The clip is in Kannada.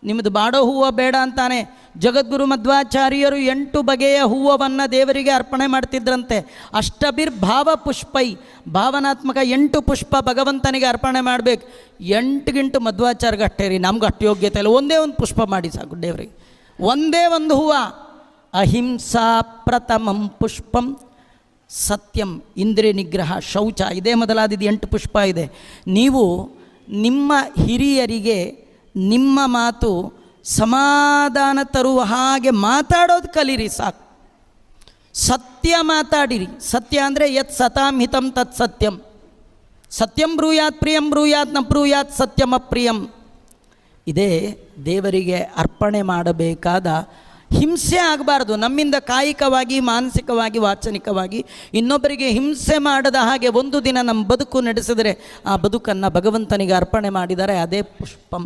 ನಿಮ್ಮದು ಬಾಡೋ ಹೂವು ಬೇಡ ಅಂತಾನೆ. ಜಗದ್ಗುರು ಮಧ್ವಾಚಾರ್ಯರು 8 ಬಗೆಯ ಹೂವನ್ನು ದೇವರಿಗೆ ಅರ್ಪಣೆ ಮಾಡ್ತಿದ್ರಂತೆ. ಅಷ್ಟಭಿರ್ಭಾವ ಪುಷ್ಪೈ, ಭಾವನಾತ್ಮಕ 8 ಪುಷ್ಪ ಭಗವಂತನಿಗೆ ಅರ್ಪಣೆ ಮಾಡಬೇಕು. 8 ಗಿಂಟು ಮಧ್ವಾಚಾರ್ಯಗೆ ಅಷ್ಟೇ ರೀ, ನಮ್ಗೆ ಅಷ್ಟು ಯೋಗ್ಯತೆ ಇಲ್ಲ. ಒಂದೇ ಒಂದು ಪುಷ್ಪ ಮಾಡಿ ಸಾಕು ದೇವರಿಗೆ, ಒಂದೇ ಒಂದು ಹೂವು. ಅಹಿಂಸಾ ಪ್ರಥಮಂ ಪುಷ್ಪಂ ಸತ್ಯಂ ಇಂದ್ರಿಯ ನಿಗ್ರಹ ಶೌಚ, ಇದೇ ಮೊದಲಾದ 8 ಪುಷ್ಪ ಇದೆ. ನೀವು ನಿಮ್ಮ ಹಿರಿಯರಿಗೆ ನಿಮ್ಮ ಮಾತು ಸಮಾಧಾನ ತರುವ ಹಾಗೆ ಮಾತಾಡೋದು ಕಲೀರಿ ಸಾಕು. ಸತ್ಯ ಮಾತಾಡಿರಿ. ಸತ್ಯ ಅಂದರೆ ಯತ್ ಸತಾಂ ಹಿತಂ ತತ್ ಸತ್ಯಂ. ಸತ್ಯಂ ಬ್ರೂಯಾತ್ ಪ್ರಿಯಂ ಬ್ರೂಯಾತ್ ನ ಬ್ರೂಯಾತ್ ಸತ್ಯಂ ಅಪ್ರಿಯಂ. ಇದೇ ದೇವರಿಗೆ ಅರ್ಪಣೆ ಮಾಡಬೇಕಾದ. ಹಿಂಸೆ ಆಗಬಾರ್ದು ನಮ್ಮಿಂದ, ಕಾಯಿಕವಾಗಿ, ಮಾನಸಿಕವಾಗಿ, ವಾಚನಿಕವಾಗಿ ಇನ್ನೊಬ್ಬರಿಗೆ ಹಿಂಸೆ ಮಾಡದ ಹಾಗೆ ಒಂದು ದಿನ ನಮ್ಮ ಬದುಕು ನಡೆಸಿದರೆ ಆ ಬದುಕನ್ನು ಭಗವಂತನಿಗೆ ಅರ್ಪಣೆ ಮಾಡಿದರೆ ಅದೇ ಪುಷ್ಪಂ.